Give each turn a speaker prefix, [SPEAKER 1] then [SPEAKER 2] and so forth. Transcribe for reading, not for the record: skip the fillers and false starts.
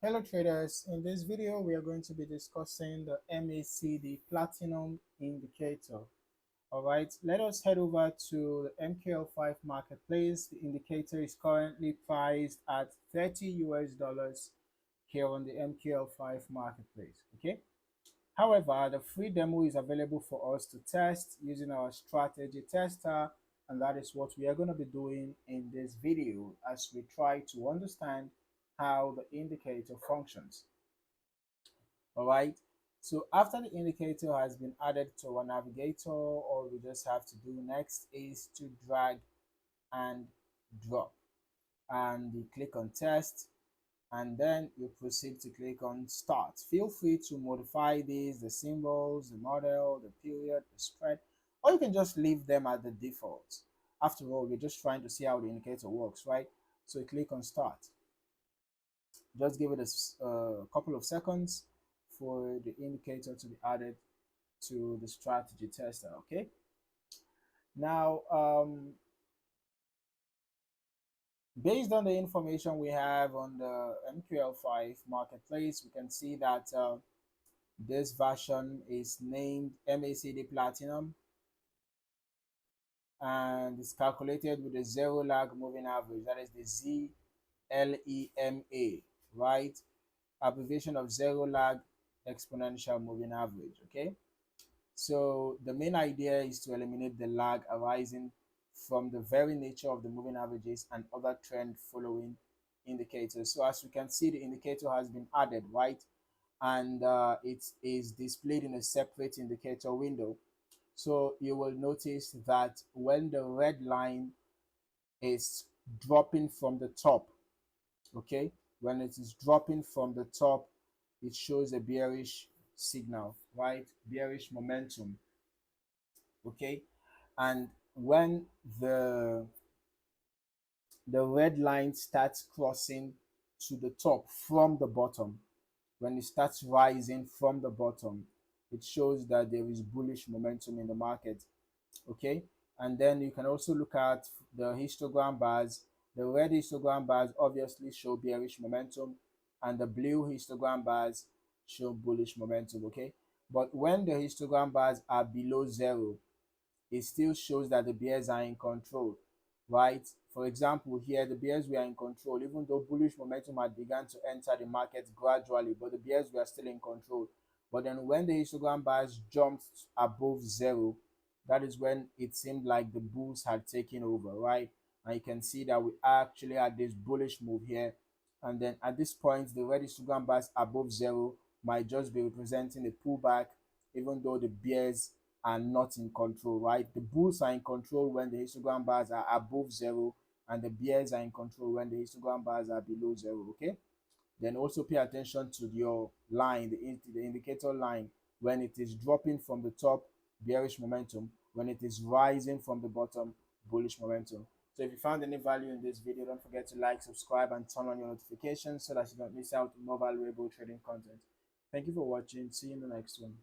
[SPEAKER 1] Hello traders, in this video we are going to be discussing the MACD Platinum Indicator. Alright, let us head over to the MQL5 marketplace. The indicator is currently priced at 30 US dollars here on the MQL5 marketplace. Okay. However, the free demo is available for us to test using our strategy tester, and that is what we are going to be doing in this video as we try to understand how the indicator functions. All right. So after the indicator has been added to our navigator, all we just have to do next is to drag and drop, and you click on test, and then you proceed to click on start. Feel free to modify these, the symbols, the model, the period, the spread, or you can just leave them at the default. After all, we're just trying to see how the indicator works, right? So you click on start. Just give it a couple of seconds for the indicator to be added to the strategy tester. Okay. Now, based on the information we have on the MQL5 marketplace, we can see that this version is named MACD Platinum and it's calculated with a zero lag moving average. That is the ZLEMA, right? Abbreviation of zero lag exponential moving average. Okay. So the main idea is to eliminate the lag arising from the very nature of the moving averages and other trend following indicators. So as you can see, the indicator has been added, right? And it is displayed in a separate indicator window. So you will notice that when the red line is dropping from the top, okay, when it is dropping from the top, it shows a bearish signal, right? Bearish momentum. Okay. And when the red line starts crossing to the top from the bottom, when it starts rising from the bottom, it shows that there is bullish momentum in the market. Okay. And then you can also look at the histogram bars. The red histogram bars obviously show bearish momentum, and the blue histogram bars show bullish momentum. Okay. But when the histogram bars are below zero, it still shows that the bears are in control, right? For example, here the bears were in control, even though bullish momentum had begun to enter the market gradually, but the bears were still in control. But then when the histogram bars jumped above zero, that is when it seemed like the bulls had taken over, right? And you can see that we actually had this bullish move here. And then at this point, the red histogram bars above zero might just be representing a pullback, even though the bears are not in control, right? The bulls are in control when the histogram bars are above zero, and the bears are in control when the histogram bars are below zero. Okay. Then also pay attention to your line, the indicator line. When it is dropping from the top, bearish momentum. When it is rising from the bottom, bullish momentum. So if you found any value in this video, don't forget to like, subscribe, and turn on your notifications so that you don't miss out on more valuable trading content. Thank you for watching. See you in the next one.